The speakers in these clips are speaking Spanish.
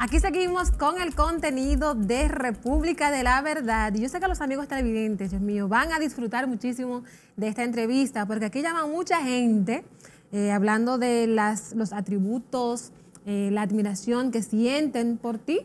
Aquí seguimos con el contenido de República de la Verdad. Y yo sé que los amigos televidentes, Dios mío, van a disfrutar muchísimo de esta entrevista, porque aquí llama mucha gente hablando de los atributos, la admiración que sienten por ti.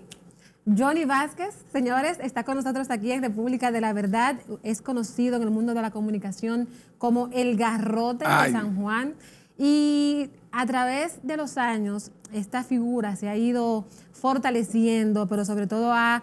Johnny Vázquez, señores, está con nosotros aquí en República de la Verdad. Es conocido en el mundo de la comunicación como el Garrote de San Juan. Y a través de los años, esta figura se ha ido fortaleciendo, pero sobre todo ha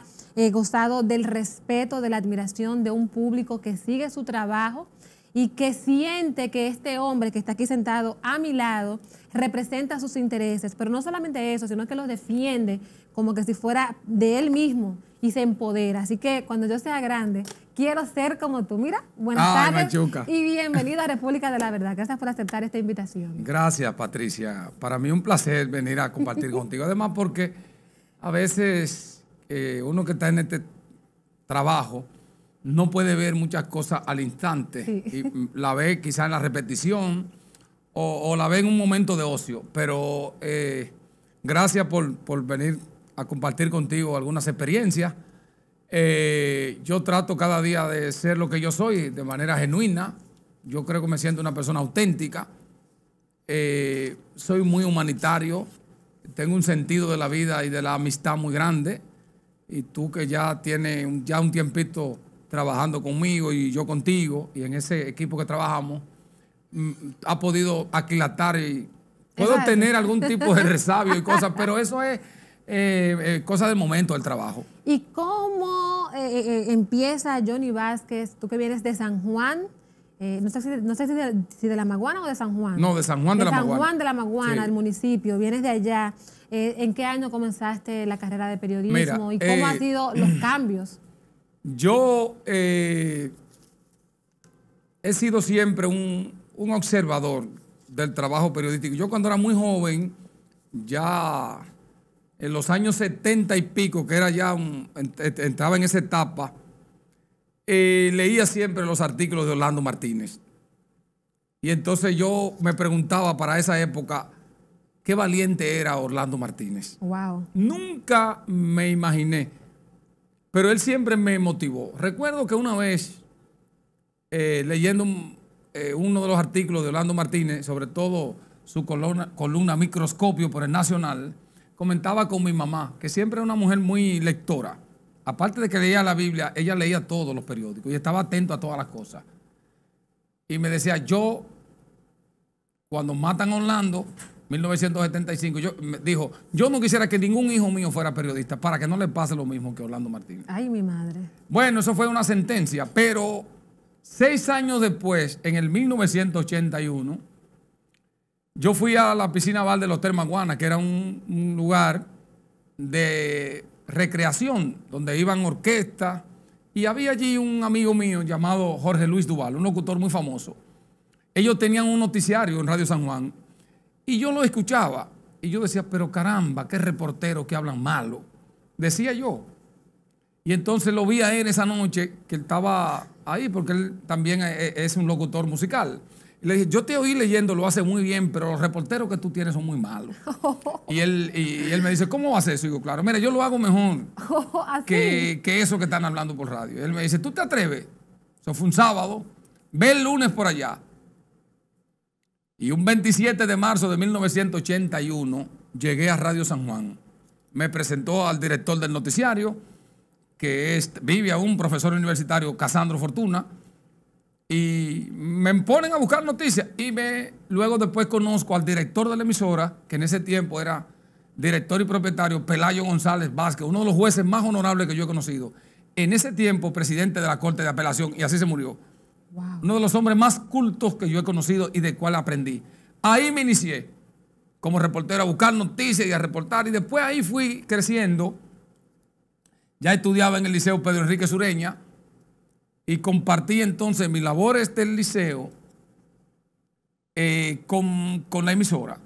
gozado del respeto, de la admiración de un público que sigue su trabajo y que siente que este hombre que está aquí sentado a mi lado representa sus intereses, pero no solamente eso, sino que los defiende como que si fuera de él mismo y se empodera. Así que cuando yo sea grande, quiero ser como tú. Mira, buenas tardes Machuca. Y bienvenido a República de la Verdad. Gracias por aceptar esta invitación. Gracias, Patricia. Para mí es un placer venir a compartir contigo. Además, porque a veces uno que está en este trabajo no puede ver muchas cosas al instante. Sí. Y la ve quizás en la repetición o la ve en un momento de ocio. Pero gracias por venir a compartir contigo algunas experiencias. Yo trato cada día de ser lo que yo soy de manera genuina. Yo creo que me siento una persona auténtica. Soy muy humanitario. Tengo un sentido de la vida y de la amistad muy grande. Y tú que ya tienes un tiempito trabajando conmigo y yo contigo, y en ese equipo que trabajamos, ha podido aquilatar y puedo tener algún tipo de resabio y cosas, pero eso es cosa del momento del trabajo. ¿Y cómo empieza Johnny Vázquez, tú que vienes de San Juan? No sé si de La Maguana o de San Juan. No, de San Juan de La Maguana. De San Juan de La Maguana, sí. El municipio, vienes de allá. ¿En qué año comenzaste la carrera de periodismo? Mira, ¿y cómo han sido los cambios? Yo he sido siempre un observador del trabajo periodístico. Yo cuando era muy joven, ya en los años 70 y pico, que era ya entraba en esa etapa, leía siempre los artículos de Orlando Martínez. Y entonces yo me preguntaba para esa época, qué valiente era Orlando Martínez. Wow. Nunca me imaginé, pero él siempre me motivó. Recuerdo que una vez, leyendo uno de los artículos de Orlando Martínez, sobre todo su columna Microscopio por el Nacional, comentaba con mi mamá, que siempre era una mujer muy lectora. Aparte de que leía la Biblia, ella leía todos los periódicos y estaba atento a todas las cosas. Y me decía, cuando matan a Orlando, 1975, dijo, yo no quisiera que ningún hijo mío fuera periodista para que no le pase lo mismo que Orlando Martínez. Ay, mi madre. Bueno, eso fue una sentencia, pero 6 años después, en el 1981, yo fui a la piscina bar del Hotel Maguana, que era un lugar de recreación, donde iban orquestas, y había allí un amigo mío llamado Jorge Luis Duval, un locutor muy famoso. Ellos tenían un noticiario en Radio San Juan, y yo lo escuchaba, y yo decía, pero caramba, qué reporteros que hablan malo, decía yo. Y entonces lo vi a él esa noche, que él estaba ahí, porque él también es un locutor musical. Y le dije, yo te oí leyendo, lo hace muy bien, pero los reporteros que tú tienes son muy malos. Y él me dice, ¿cómo vas a eso? Y digo, claro, mira, yo lo hago mejor que eso que están hablando por radio. Y él me dice, ¿tú te atreves? Eso fue un sábado, ve el lunes por allá. Y un 27 de marzo de 1981 llegué a Radio San Juan. Me presentó al director del noticiario, que vive aún, profesor universitario, Casandro Fortuna, y me ponen a buscar noticias. Y luego después conozco al director de la emisora, que en ese tiempo era director y propietario, Pelayo González Vázquez, uno de los jueces más honorables que yo he conocido. En ese tiempo, presidente de la Corte de Apelación, y así se murió. Wow. Uno de los hombres más cultos que yo he conocido y de cual aprendí. Ahí me inicié como reportero a buscar noticias y a reportar, y después ahí fui creciendo. Ya estudiaba en el Liceo Pedro Enrique Sureña y compartí entonces mis labores del liceo con la emisora.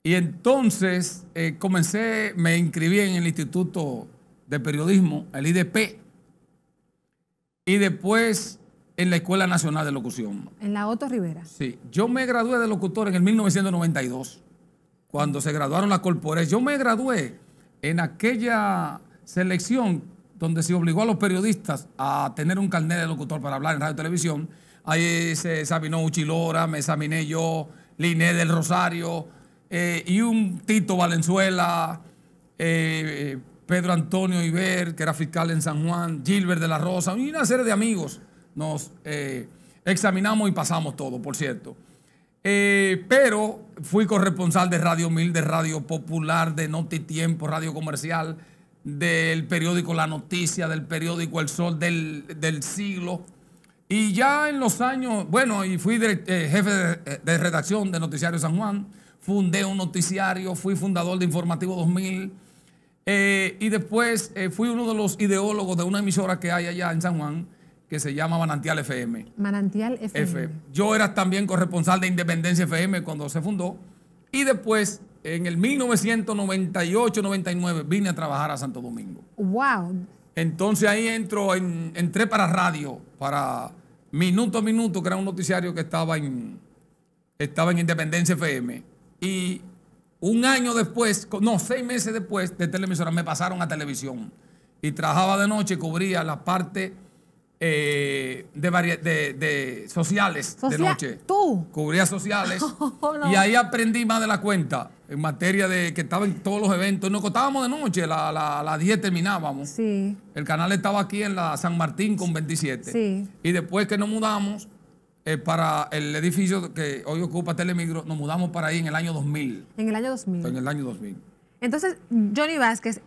Y entonces me inscribí en el Instituto de Periodismo, el IDP, y después en la Escuela Nacional de Locución. ¿En la Otto Rivera? Sí. Yo me gradué de locutor en el 1992, cuando se graduaron las corporaciones. Yo me gradué en aquella selección donde se obligó a los periodistas a tener un carnet de locutor para hablar en radio y televisión, ahí se examinó Uchi Lora, me examiné yo, Liné del Rosario, y un Tito Valenzuela, Pedro Antonio Iber, que era fiscal en San Juan, Gilbert de la Rosa, y una serie de amigos. Nos examinamos y pasamos todo, por cierto. Pero fui corresponsal de Radio 1000, de Radio Popular, de Notitiempo, Radio Comercial, del periódico La Noticia, del periódico El Sol del Siglo. Y ya en los años, bueno, y fui jefe de redacción de Noticiario San Juan, fundé un noticiario, fui fundador de Informativo 2000, y después fui uno de los ideólogos de una emisora que hay allá en San Juan, que se llama Manantial FM. Manantial FM. Yo era también corresponsal de Independencia FM cuando se fundó. Y después, en el 1998-99, vine a trabajar a Santo Domingo. ¡Wow! Entonces ahí entré para radio, para Minuto a Minuto, que era un noticiario que estaba en Independencia FM. Y un año después, no, 6 meses después de televisora, me pasaron a televisión. Y trabajaba de noche, cubría la parte de sociales de noche. ¿Tú? Cubría sociales. No. Y ahí aprendí más de la cuenta en materia de que estaba en todos los eventos. Nos acostábamos de noche, a las 10 terminábamos. Sí. El canal estaba aquí en la San Martín con 27. Sí. Y después que nos mudamos para el edificio que hoy ocupa Telemigro, nos mudamos para ahí en el año 2000. En el año 2000. En el año 2000. Entonces, Johnny Vázquez,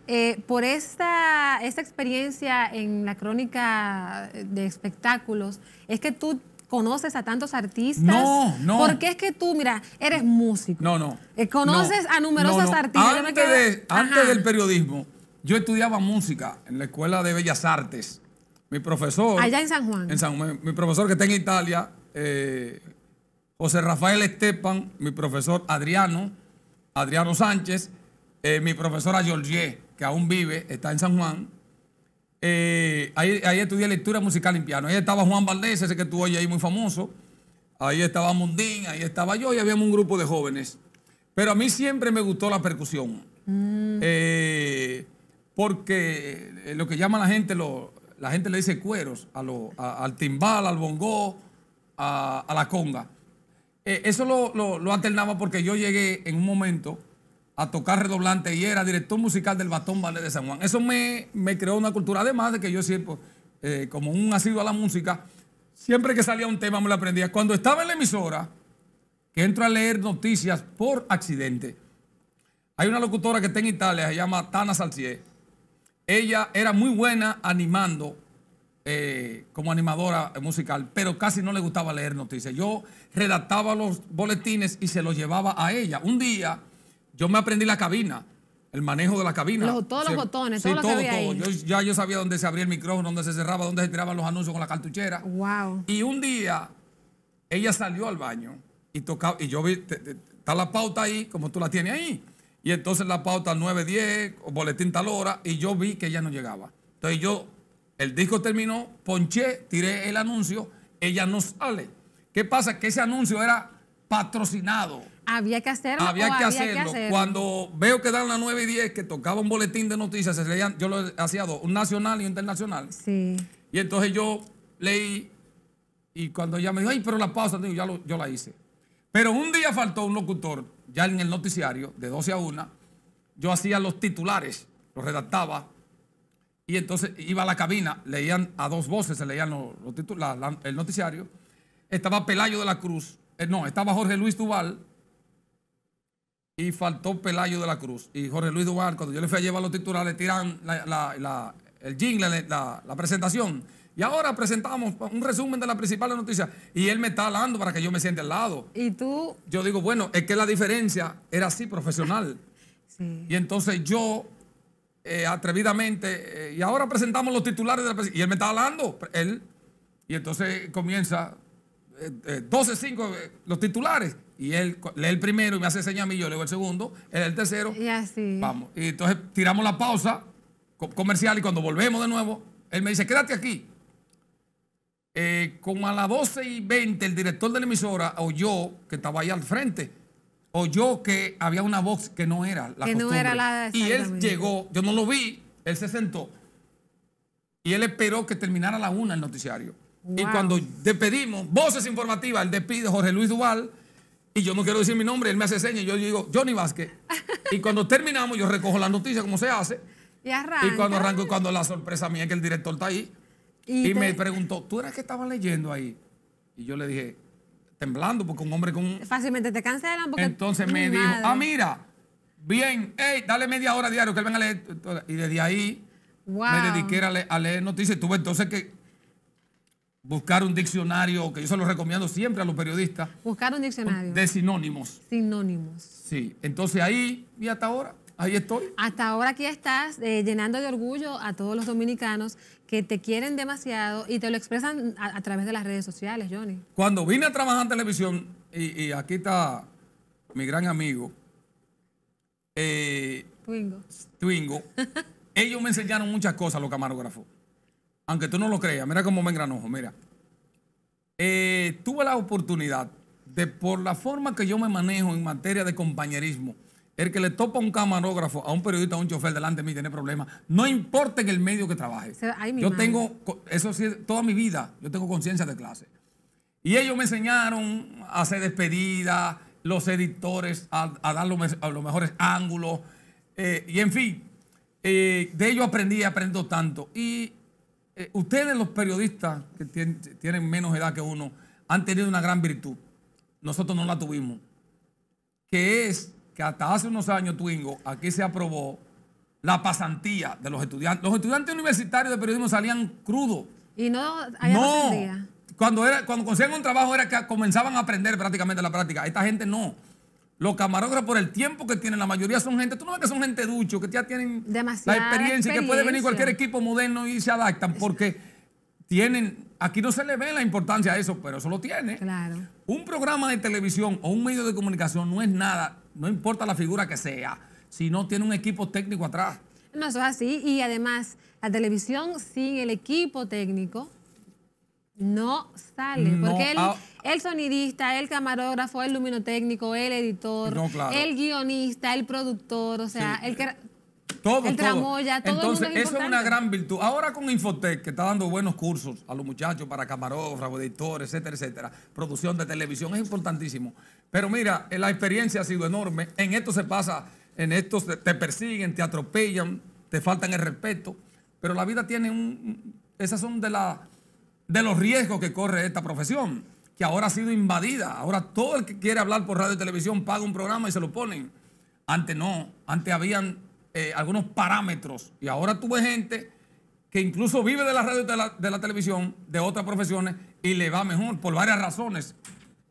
por esta experiencia en la crónica de espectáculos, ¿es que tú conoces a tantos artistas? No, no. Porque es que tú, mira, eres músico. No. Conoces a numerosos artistas. Antes del periodismo, yo estudiaba música en la Escuela de Bellas Artes. Mi profesor... Allá en San Juan. Mi profesor que está en Italia, José Rafael Estepan, mi profesor Adriano Sánchez, mi profesora Georgie, que aún vive, está en San Juan. Ahí estudié lectura musical en piano. Ahí estaba Juan Valdés, ese que tú oyes ahí muy famoso. Ahí estaba Mundín, ahí estaba yo y habíamos un grupo de jóvenes. Pero a mí siempre me gustó la percusión. Porque lo que llama la gente le dice cueros, al timbal, al bongó, a la conga. Eso lo alternaba porque yo llegué en un momento a tocar redoblante y era director musical del Batón Ballet de San Juan. Eso me creó una cultura, además de que yo siempre, como un asiduo a la música, siempre que salía un tema me lo aprendía. Cuando estaba en la emisora, que entro a leer noticias por accidente, hay una locutora que está en Italia, se llama Tana Salcier. Ella era muy buena animando, como animadora musical, pero casi no le gustaba leer noticias. Yo redactaba los boletines y se los llevaba a ella. Un día yo me aprendí la cabina, el manejo de la cabina. Todos los botones, sí, todo lo que había ahí. Yo sabía dónde se abría el micrófono, dónde se cerraba, dónde se tiraban los anuncios con la cartuchera. Wow. Y un día ella salió al baño y tocaba, y yo vi, está la pauta ahí, como tú la tienes ahí. Y entonces la pauta 9:10, boletín tal hora, y yo vi que ella no llegaba. Entonces el disco terminó, ponché, tiré el anuncio, ella no sale. ¿Qué pasa? Que ese anuncio era patrocinado. Había que hacerlo. Había que hacerlo. Cuando veo que dan las 9:10, que tocaba un boletín de noticias, se leían, yo lo hacía dos, un nacional y un internacional. Sí. Y entonces yo leí, y cuando ella me dijo, ay, pero la pausa, yo la hice. Pero un día faltó un locutor, ya en el noticiario, de 12 a 1, yo hacía los titulares, los redactaba, y entonces iba a la cabina, leían a dos voces, se leían el noticiario. Estaba Pelayo de la Cruz, estaba Jorge Luis Duval, y faltó Pelayo de la Cruz. Y Jorge Luis Duval, cuando yo le fui a llevar los titulares, tiran el jingle, la presentación. Y ahora presentamos un resumen de las principales noticias. Y él me está hablando para que yo me siente al lado. ¿Y tú? Yo digo, bueno, es que la diferencia era así, profesional. Sí. Y entonces yo, atrevidamente, y ahora presentamos los titulares de la presentación. Y él me está hablando, y entonces comienza 12:05 los titulares. Y él lee el primero y me hace señas a mí, yo leo el segundo, él el tercero. Y así. Vamos. Y entonces tiramos la pausa comercial y cuando volvemos de nuevo, él me dice, quédate aquí. Como a las 12:20, el director de la emisora oyó que estaba ahí al frente. oyó que había una voz que no era la Que no costumbre. era la- Y él exactamente. llegó, yo no lo vi, él se sentó y él esperó que terminara a la 1 el noticiario. Y Wow. cuando despedimos, voces informativas, él despide Jorge Luis Duval, y yo no quiero decir mi nombre, él me hace señas, y yo digo Johnny Vázquez. Y cuando terminamos, yo recojo la noticia como se hace. Y arranca. Y cuando arranco, y cuando la sorpresa mía es que el director está ahí. Y me preguntó, ¿tú eras que estaba leyendo ahí? Y yo le dije, temblando, porque un hombre con... Fácilmente te cancelan porque... Entonces me Mi dijo, madre. mira, bien, hey, dale media hora diario que él venga a leer. Y desde ahí Wow. me dediqué a leer noticias. Tuve entonces que buscar un diccionario, que yo se lo recomiendo siempre a los periodistas, Buscar un diccionario. de sinónimos. Sinónimos. Sí, entonces ahí, y hasta ahora, ahí estoy. Hasta ahora aquí estás llenando de orgullo a todos los dominicanos que te quieren demasiado y te lo expresan a través de las redes sociales, Johnny. Cuando vine a trabajar en televisión, y aquí está mi gran amigo, Twingo. Twingo, ellos me enseñaron muchas cosas, los camarógrafos. Aunque tú no lo creas, mira cómo me engranojo, mira. Tuve la oportunidad de, por la forma que yo me manejo en materia de compañerismo, el que le topa un camarógrafo a un periodista o a un chofer delante de mí tiene problemas, no importa en el medio que trabaje. Ay, mi Yo madre. tengo, eso sí, toda mi vida, yo tengo conciencia de clase. Y ellos me enseñaron a hacer despedidas, los editores, a dar los mejores ángulos, y en fin, de ellos aprendo tanto. Y ustedes, los periodistas que tienen menos edad que uno, han tenido una gran virtud. Nosotros no la tuvimos. Que es que hasta hace unos años, Twingo, aquí se aprobó la pasantía de los estudiantes. Los estudiantes universitarios de periodismo salían crudos. Y no había No. pasantía. Cuando conseguían un trabajo era que comenzaban a aprender prácticamente la práctica. Esta gente no. Los camarógrafos, por el tiempo que tienen, la mayoría son gente, tú no ves que son gente ducho, que ya tienen Demasiada la experiencia y que puede venir experiencia. cualquier equipo moderno y se adaptan porque tienen, aquí no se le ve la importancia a eso, pero eso lo tiene. Claro. Un programa de televisión o un medio de comunicación no es nada, no importa la figura que sea, si no tiene un equipo técnico atrás. No, eso es así. Y además, la televisión sin el equipo técnico no sale. No, Porque el sonidista, el camarógrafo, el luminotécnico, el editor, No, claro. el guionista, el productor, o sea, Sí. el que... Todo, El tramoya, todo el mundo Entonces, es eso es importante. una gran virtud. Ahora con Infotec, que está dando buenos cursos a los muchachos para camarógrafos, editores, etcétera, etcétera, producción de televisión, es importantísimo. Pero mira, la experiencia ha sido enorme. En esto se pasa, en esto te persiguen, te atropellan, te faltan el respeto. Pero la vida tiene esas son de los riesgos que corre esta profesión, que ahora ha sido invadida. Ahora todo el que quiere hablar por radio y televisión paga un programa y se lo ponen. Antes no, antes habían algunos parámetros y ahora tú ves gente que incluso vive de la radio y de la televisión, de otras profesiones y le va mejor por varias razones,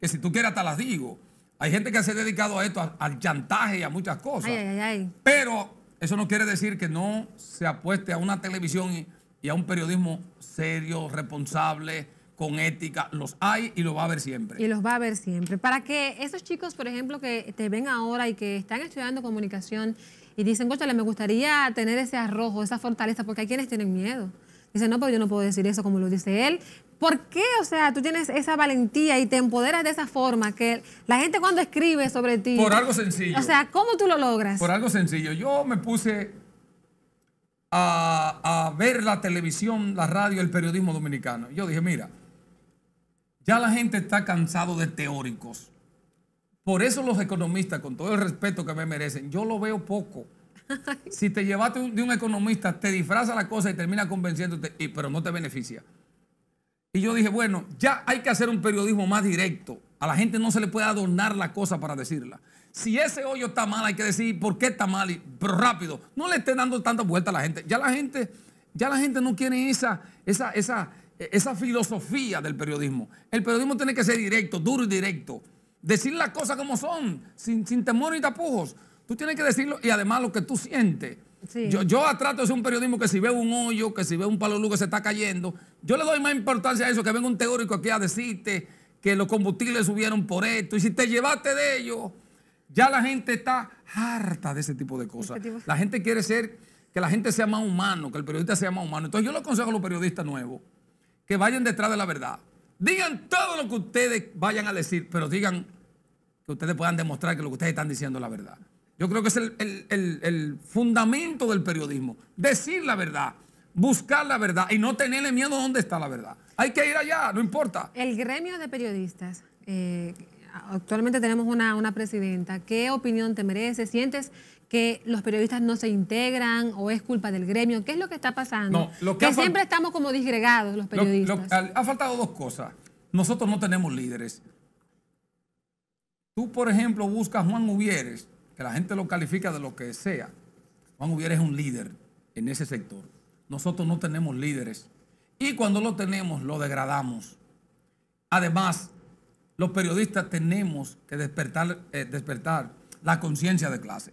que si tú quieres hasta las digo. Hay gente que se ha dedicado a esto, al chantaje y a muchas cosas. Ay, ay, ay. Pero eso no quiere decir que no se apueste a una televisión y a un periodismo serio, responsable, con ética. Los hay y lo va a haber siempre. Y los va a ver siempre. Para que esos chicos, por ejemplo, que te ven ahora y que están estudiando comunicación y dicen, cóchale, me gustaría tener ese arrojo, esa fortaleza, porque hay quienes tienen miedo. Dicen, no, pero yo no puedo decir eso como lo dice él. ¿Por qué? O sea, tú tienes esa valentía y te empoderas de esa forma que la gente cuando escribe sobre ti... Por algo sencillo. O sea, ¿cómo tú lo logras? Por algo sencillo. Yo me puse a ver la televisión, la radio, el periodismo dominicano. Yo dije, mira, ya la gente está cansado de teóricos. Por eso los economistas, con todo el respeto que me merecen, yo lo veo poco. Si te llevaste de un economista, te disfraza la cosa y termina convenciéndote, pero no te beneficia. Y yo dije, bueno, ya hay que hacer un periodismo más directo. A la gente no se le puede adornar la cosa para decirla. Si ese hoyo está mal, hay que decir por qué está mal, pero rápido. No le estén dando tanta vuelta a la gente. Ya la gente no quiere esa filosofía del periodismo. El periodismo tiene que ser directo, duro y directo. Decir las cosas como son, sin temor ni tapujos. Tú tienes que decirlo y además lo que tú sientes. Sí. Yo trato de hacer un periodismo que si veo un hoyo, que si veo un palo de luz que se está cayendo, yo le doy más importancia a eso, que venga un teórico aquí a decirte que los combustibles subieron por esto. Y si te llevaste de ello, ya la gente está harta de ese tipo de cosas. La gente quiere que la gente sea más humano, que el periodista sea más humano. Entonces yo le aconsejo a los periodistas nuevos que vayan detrás de la verdad. Digan todo lo que ustedes vayan a decir, pero digan que ustedes puedan demostrar que lo que ustedes están diciendo es la verdad. Yo creo que es el fundamento del periodismo. Decir la verdad, buscar la verdad y no tenerle miedo a dónde está la verdad. Hay que ir allá, no importa. El gremio de periodistas, actualmente tenemos una presidenta. ¿Qué opinión te merece? ¿Sientes que los periodistas no se integran o es culpa del gremio? ¿Qué es lo que está pasando? No, que siempre estamos como disgregados los periodistas. Ha faltado dos cosas. Nosotros no tenemos líderes. Tú, por ejemplo, buscas a Juan Uvieres, que la gente lo califica de lo que sea. Juan Uvieres es un líder en ese sector. Nosotros no tenemos líderes. Y cuando lo tenemos, lo degradamos. Además, los periodistas tenemos que despertar la conciencia de clase.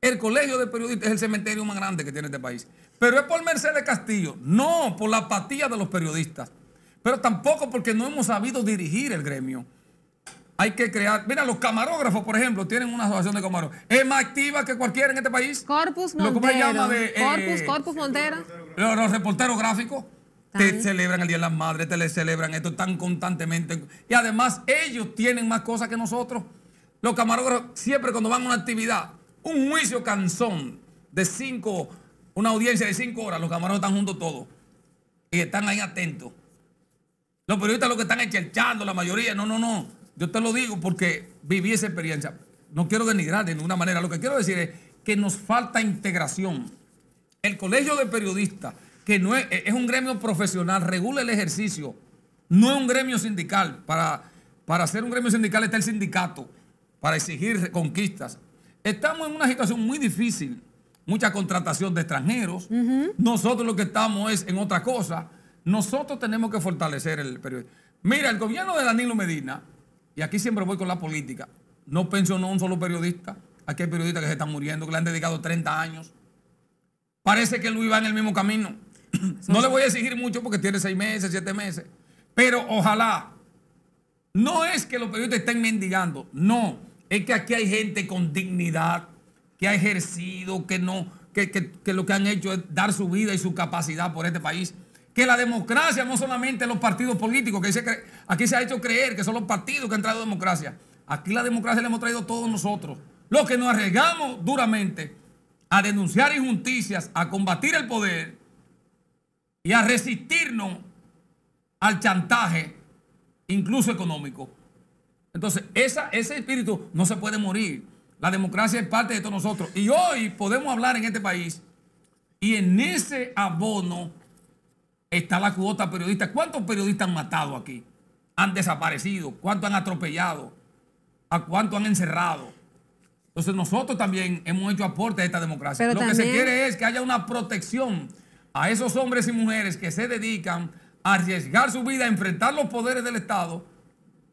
El colegio de periodistas es el cementerio más grande que tiene este país. Pero es por Mercedes Castillo, no por la apatía de los periodistas. Pero tampoco porque no hemos sabido dirigir el gremio. Hay que crear... Mira, los camarógrafos, por ejemplo, tienen una asociación de camarógrafos. Es más activa que cualquiera en este país. Corpus Montero. ¿Cómo se llama? Corpus Montero. Los reporteros gráficos te celebran el Día de las Madres, te le celebran esto tan constantemente. Y además, ellos tienen más cosas que nosotros. Los camarógrafos, siempre cuando van a una actividad, un juicio canzón de 5, una audiencia de 5 horas, los camarógrafos están juntos todos. Y están ahí atentos. Los periodistas lo que están echelchando, la mayoría, no. Yo te lo digo porque viví esa experiencia. No quiero denigrar de ninguna manera. Lo que quiero decir es que nos falta integración. El colegio de periodistas, que no es un gremio profesional, regula el ejercicio. No es un gremio sindical. Para ser un gremio sindical está el sindicato, para exigir conquistas. Estamos en una situación muy difícil. Mucha contratación de extranjeros. Nosotros lo que estamos es en otra cosa. Nosotros tenemos que fortalecer el periodismo. Mira, el gobierno de Danilo Medina, y aquí siempre voy con la política, no pensionó a un solo periodista. Aquí hay periodistas que se están muriendo, que le han dedicado 30 años. Parece que Luis va en el mismo camino. No le voy a exigir mucho porque tiene 6 meses, 7 meses. Pero ojalá. No es que los periodistas estén mendigando. No. Es que aquí hay gente con dignidad, que ha ejercido, que lo que han hecho es dar su vida y su capacidad por este país. Que la democracia no solamente los partidos políticos, que aquí se ha hecho creer que son los partidos que han traído democracia. Aquí la democracia la hemos traído todos nosotros. Los que nos arriesgamos duramente a denunciar injusticias, a combatir el poder y a resistirnos al chantaje, incluso económico. Entonces, ese espíritu no se puede morir. La democracia es parte de todos nosotros. Y hoy podemos hablar en este país y en ese abono está la cuota periodista. ¿Cuántos periodistas han matado aquí? Han desaparecido. ¿Cuántos han atropellado? ¿A cuántos han encerrado? Entonces nosotros también hemos hecho aporte a esta democracia. Pero lo también, que se quiere es que haya una protección a esos hombres y mujeres que se dedican a arriesgar su vida, a enfrentar los poderes del Estado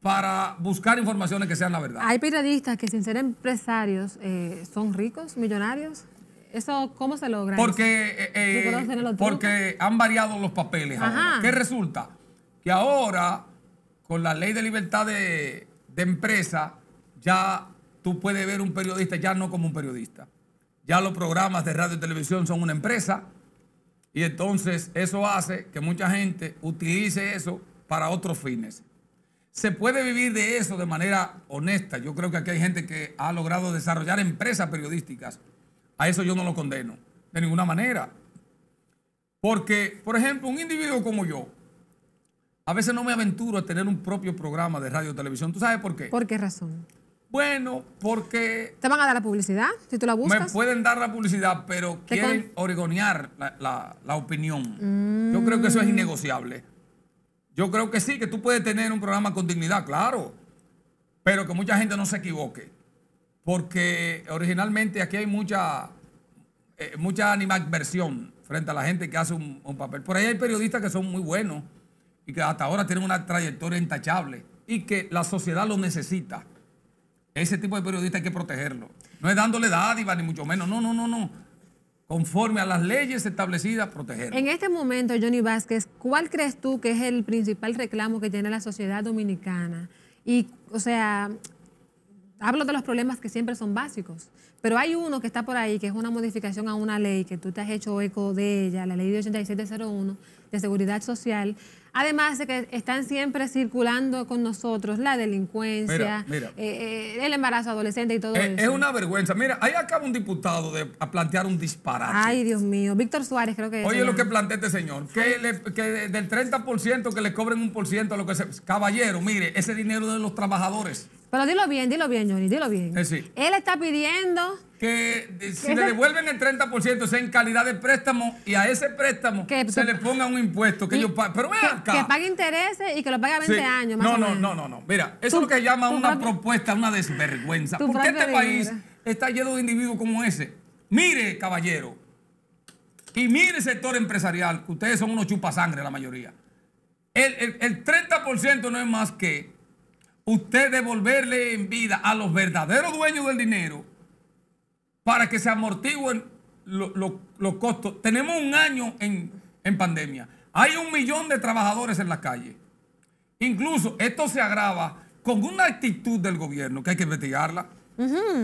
para buscar informaciones que sean la verdad. Hay periodistas que sin ser empresarios son ricos, millonarios. ¿Eso cómo se logra? Porque han variado los papeles. ¿Qué resulta? Que ahora, con la ley de libertad de empresa, ya tú puedes ver un periodista ya no como un periodista. Ya los programas de radio y televisión son una empresa y entonces eso hace que mucha gente utilice eso para otros fines. Se puede vivir de eso de manera honesta. Yo creo que aquí hay gente que ha logrado desarrollar empresas periodísticas. A eso yo no lo condeno, de ninguna manera. Porque, por ejemplo, un individuo como yo, a veces no me aventuro a tener un propio programa de radio y televisión. ¿Tú sabes por qué? ¿Por qué razón? Bueno, porque... ¿Te van a dar la publicidad si tú la buscas? Me pueden dar la publicidad, pero quieren origonear la opinión. Yo creo que eso es innegociable. Yo creo que sí, que tú puedes tener un programa con dignidad, claro, pero que mucha gente no se equivoque. Porque originalmente aquí hay mucha animadversión frente a la gente que hace un papel. Por ahí hay periodistas que son muy buenos y que hasta ahora tienen una trayectoria intachable y que la sociedad lo necesita. Ese tipo de periodistas hay que protegerlo. No es dándole dádiva ni mucho menos. No. Conforme a las leyes establecidas, protegerlo. En este momento, Johnny Vázquez, ¿cuál crees tú que es el principal reclamo que tiene la sociedad dominicana? Y, o sea... Hablo de los problemas que siempre son básicos, pero hay uno que está por ahí, que es una modificación a una ley que tú te has hecho eco de ella, la ley de 8701 de Seguridad Social. Además de que están siempre circulando con nosotros la delincuencia, Mira. El embarazo adolescente y todo eso. Es una vergüenza. Mira, ahí acaba un diputado a plantear un disparate. Ay, Dios mío. Víctor Suárez creo que es. Oye, lo que plantea este señor, que del 30% que le cobren 1% a lo que se... Caballero, mire, ese dinero de los trabajadores. Pero dilo bien, Johnny, dilo bien. Sí. Él está pidiendo... Que si le devuelven el 30% sea en calidad de préstamo y a ese préstamo se le ponga un impuesto que ellos paguen. Pero ven acá. Que pague intereses y que lo pague a 20 años. Más No. Mira, eso es lo que llama una propuesta, una desvergüenza. Porque este país está lleno de individuos como ese. Mire, caballero, y mire el sector empresarial, que ustedes son unos chupasangre la mayoría. El 30% no es más que usted devolverle en vida a los verdaderos dueños del dinero para que se amortigüen los costos. Tenemos un año en pandemia. Hay 1 millón de trabajadores en la calle. Incluso esto se agrava con una actitud del gobierno que hay que investigarla.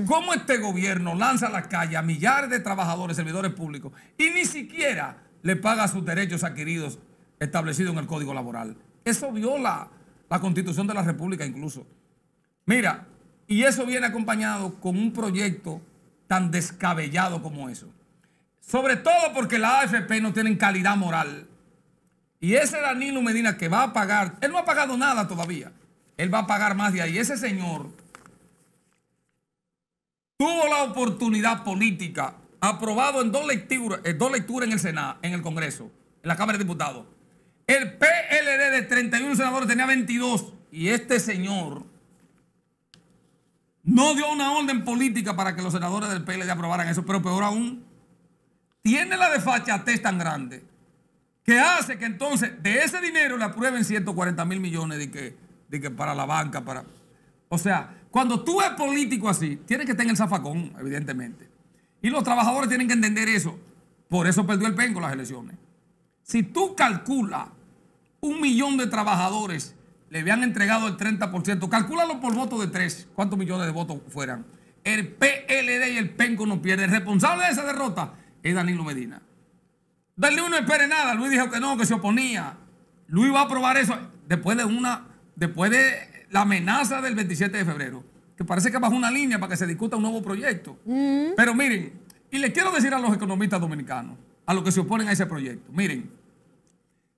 Cómo este gobierno lanza a la calle a millares de trabajadores, servidores públicos, y ni siquiera le paga sus derechos adquiridos establecidos en el Código Laboral. Eso viola la Constitución de la República incluso. Mira, y eso viene acompañado con un proyecto tan descabellado como eso. Sobre todo porque la AFP no tienen calidad moral. Y ese Danilo Medina que va a pagar, él no ha pagado nada todavía. Él va a pagar más de ahí. Ese señor tuvo la oportunidad política, aprobado en dos lecturas en el Senado, en el Congreso, en la Cámara de Diputados. El PLD de 31 senadores tenía 22. Y este señor no dio una orden política para que los senadores del PLD aprobaran eso, pero peor aún, tiene la desfachatez tan grande que hace que entonces de ese dinero le aprueben 140 mil millones de que para la banca, para... O sea, cuando tú eres político así, tienes que estar en el zafacón, evidentemente. Y los trabajadores tienen que entender eso. Por eso perdió el penco las elecciones. Si tú calculas 1 millón de trabajadores le habían entregado el 30%. Calcúlalo por voto de 3. ¿Cuántos millones de votos fueran? El PLD y el penco no pierden. El responsable de esa derrota es Danilo Medina. Luis no espere nada. Luis dijo que no, que se oponía. Luis va a aprobar eso después de la amenaza del 27 de febrero. Que parece que bajó una línea para que se discuta un nuevo proyecto. Pero miren, y le quiero decir a los economistas dominicanos, a los que se oponen a ese proyecto, miren,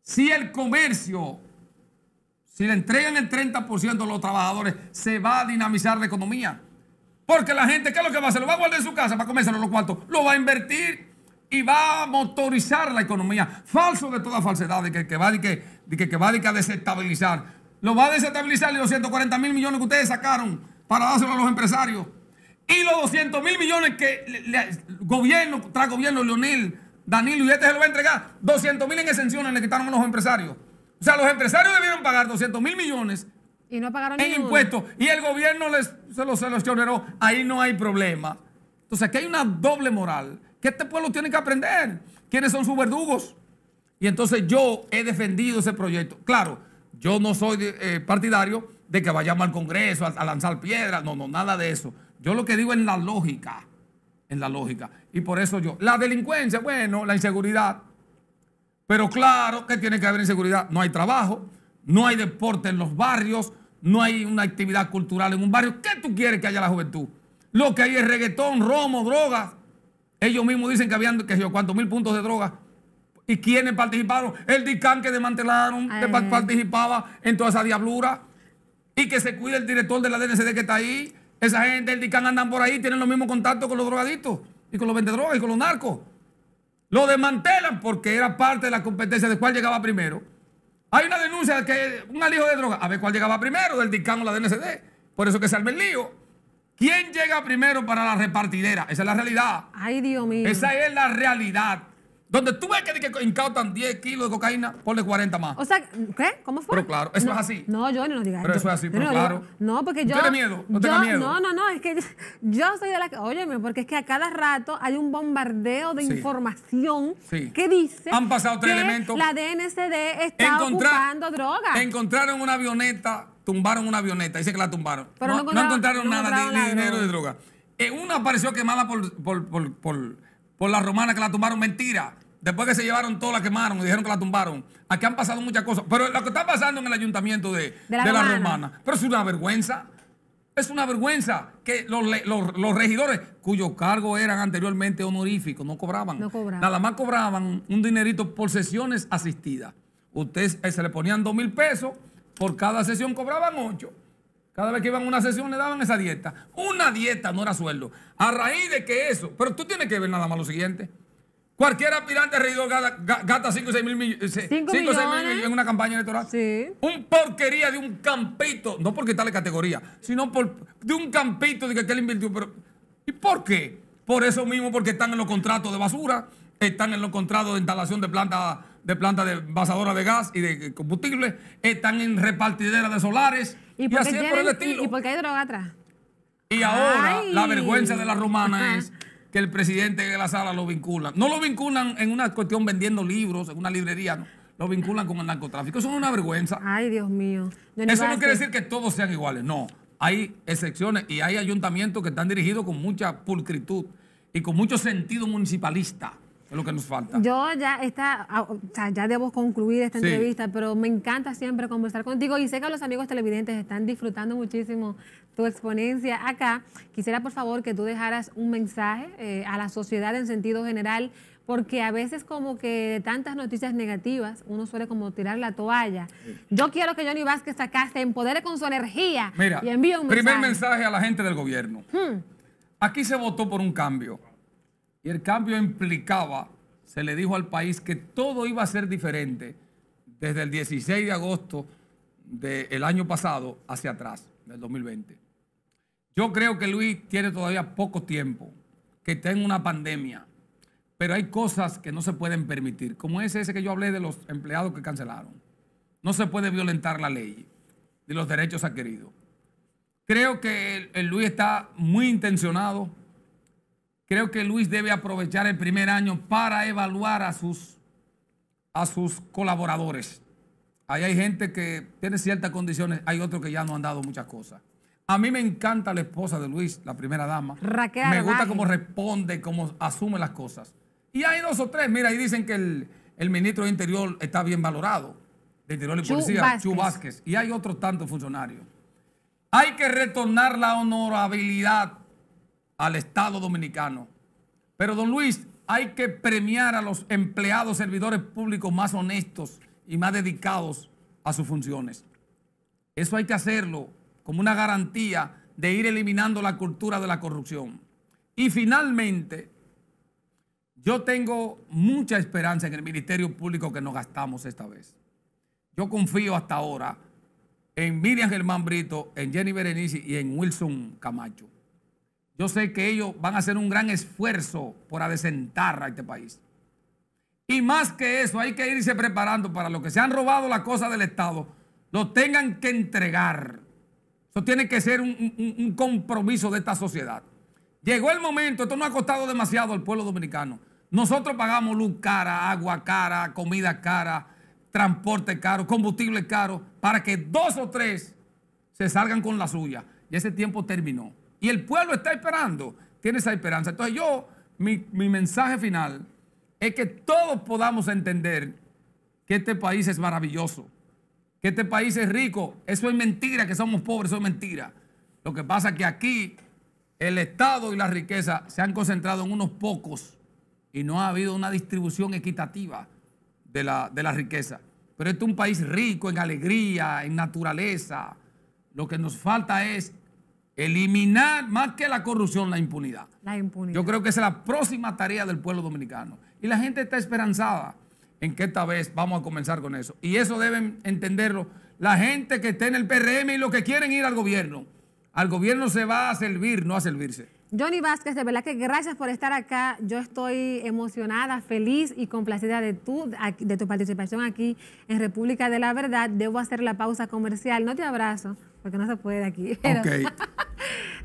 si el comercio... Si le entregan el 30% a los trabajadores, se va a dinamizar la economía. Porque la gente, ¿qué es lo que va a hacer? Lo va a guardar en su casa para comérselo los cuartos. Lo va a invertir y va a motorizar la economía. Falso de toda falsedad, de que va a desestabilizar. Lo va a desestabilizar y los 140 mil millones que ustedes sacaron para dárselo a los empresarios. Y los 200 mil millones que gobierno, tras gobierno, Leonel, Danilo y este se lo va a entregar. 200 mil en exenciones le quitaron a los empresarios. O sea, los empresarios debieron pagar 200 mil millones y no pagaron en impuestos y el gobierno se los exoneró. Ahí no hay problema. Entonces aquí hay una doble moral que este pueblo tiene que aprender. ¿Quiénes son sus verdugos? Y entonces yo he defendido ese proyecto. Claro, yo no soy partidario de que vayamos al Congreso a lanzar piedras. No, nada de eso. Yo lo que digo es en la lógica. Y por eso la delincuencia, bueno, la inseguridad. Pero claro que tiene que haber inseguridad. No hay trabajo, no hay deporte en los barrios, no hay una actividad cultural en un barrio. ¿Qué tú quieres que haya la juventud? Lo que hay es reggaetón, romo, drogas. Ellos mismos dicen que habían, que yo, cuántos mil puntos de drogas. ¿Y quiénes participaron? El DICAN que desmantelaron, que participaba en toda esa diablura. Y que se cuide el director de la DNCD que está ahí. Esa gente del DICAN andan por ahí, tienen los mismos contactos con los drogadictos y con los vendedrogas y con los narcos. Lo desmantelan porque era parte de la competencia de cuál llegaba primero. Hay una denuncia de que un alijo de droga, a ver cuál llegaba primero, del DICAN o la DNCD. Por eso que se arma el lío. ¿Quién llega primero para la repartidera? Esa es la realidad. Ay, Dios mío. Esa es la realidad. Donde tú ves que incautan 10 kilos de cocaína, ponle 40 más. O sea, ¿qué? ¿Cómo fue? Pero claro, eso es así. No, yo no digas. Pero eso es así, pero claro. No, porque yo... ¿No tiene miedo? ¿No tenga miedo? No, es que yo soy de la que... Óyeme, porque es que a cada rato hay un bombardeo de información que dice... Han pasado 3 elementos. La DNCD está ocupando drogas. Encontraron una avioneta, tumbaron una avioneta, dice que la tumbaron. Pero no encontraron nada, ni dinero de droga. Una apareció quemada por la romana que la tumbaron, mentira. después que se llevaron toda, la quemaron y dijeron que la tumbaron. Aquí han pasado muchas cosas. Pero lo que está pasando en el ayuntamiento de la Romana, pero es una vergüenza. Es una vergüenza que los regidores, cuyos cargos eran anteriormente honoríficos, no cobraban. Nada más cobraban un dinerito por sesiones asistidas. Ustedes se le ponían 2,000 pesos, por cada sesión cobraban 8. Cada vez que iban a una sesión le daban esa dieta. Una dieta no era sueldo. A raíz de que eso, pero tú tienes que ver nada más lo siguiente. Cualquier aspirante regidor gasta 5 o 6 mil millones en una campaña electoral. Sí. Un porquería de un campito, no porque tal categoría, sino de un campito de que él invirtió. Pero, ¿y por qué? Por eso mismo, porque están en los contratos de basura, están en los contratos de instalación de planta de envasadora de gas y de combustible, están en repartideras de solares y así es por el estilo. ¿Y por qué hay droga atrás? Y ahora la vergüenza de la Romana es que el presidente de la sala lo vinculan. No lo vinculan en una cuestión vendiendo libros, en una librería, no. Lo vinculan con el narcotráfico. Eso es una vergüenza. Ay, Dios mío. Eso no quiere decir que todos sean iguales, no. Hay excepciones y hay ayuntamientos que están dirigidos con mucha pulcritud y con mucho sentido municipalista. Es lo que nos falta. Yo ya debo concluir esta entrevista, pero me encanta siempre conversar contigo y sé que los amigos televidentes están disfrutando muchísimo tu exponencia acá. Quisiera, por favor, que tú dejaras un mensaje a la sociedad en sentido general, porque a veces como que de tantas noticias negativas uno suele como tirar la toalla. Yo quiero que Johnny Vázquez acá se empodere con su energía. Mira, y envíe un primer mensaje a la gente del gobierno. Aquí se votó por un cambio. Y el cambio implicaba, se le dijo al país que todo iba a ser diferente desde el 16 de agosto del año pasado hacia atrás, del 2020. Yo creo que Luis tiene todavía poco tiempo, que está en una pandemia, pero hay cosas que no se pueden permitir, como ese que yo hablé de los empleados que cancelaron. No se puede violentar la ley de los derechos adquiridos. Creo que el Luis está muy intencionado. Creo que Luis debe aprovechar el primer año para evaluar a sus colaboradores. Ahí hay gente que tiene ciertas condiciones, hay otros que ya no han dado muchas cosas. A mí me encanta la esposa de Luis, la primera dama. Raquel me gusta cómo responde, cómo asume las cosas. Y hay 2 o 3, mira, ahí dicen que el ministro de Interior está bien valorado, de Interior y Policía, Chu Vázquez. Y hay otros tantos funcionarios. Hay que retornar la honorabilidad al Estado dominicano. Pero, don Luis, hay que premiar a los empleados, servidores públicos más honestos y más dedicados a sus funciones. Eso hay que hacerlo como una garantía de ir eliminando la cultura de la corrupción. Y finalmente, yo tengo mucha esperanza en el Ministerio Público que nos gastamos esta vez. Yo confío hasta ahora en Miriam Germán Brito, en Jenny Berenice y en Wilson Camacho. Yo sé que ellos van a hacer un gran esfuerzo por adecentar a este país. Y más que eso, hay que irse preparando para los que se han robado las cosas del Estado, lo tengan que entregar. Eso tiene que ser un compromiso de esta sociedad. Llegó el momento, esto no ha costado demasiado al pueblo dominicano. Nosotros pagamos luz cara, agua cara, comida cara, transporte caro, combustible caro, para que 2 o 3 se salgan con la suya. Y ese tiempo terminó. Y el pueblo está esperando, tiene esa esperanza. Entonces mi mensaje final es que todos podamos entender que este país es maravilloso, que este país es rico. Eso es mentira, que somos pobres, eso es mentira. Lo que pasa es que aquí el Estado y la riqueza se han concentrado en unos pocos y no ha habido una distribución equitativa de la riqueza. Pero este es un país rico en alegría, en naturaleza. Lo que nos falta es eliminar, más que la corrupción, la impunidad. La impunidad. Yo creo que esa es la próxima tarea del pueblo dominicano. Y la gente está esperanzada en que esta vez vamos a comenzar con eso. Y eso deben entenderlo la gente que está en el PRM y los que quieren ir al gobierno. Al gobierno se va a servir, no a servirse. Johnny Vázquez, de verdad que gracias por estar acá. Yo estoy emocionada, feliz y complacida de tu participación aquí en República de la Verdad. Debo hacer la pausa comercial. No te abrazo, porque no se puede aquí. Pero okay.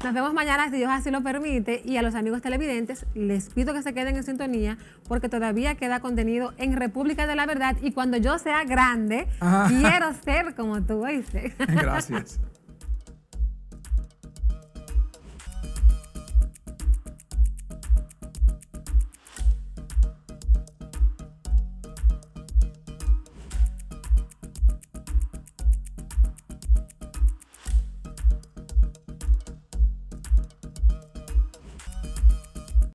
Nos vemos mañana, si Dios así lo permite. Y a los amigos televidentes, les pido que se queden en sintonía, porque todavía queda contenido en República de la Verdad. Y cuando yo sea grande, quiero ser como tú, ¿oíste? Gracias.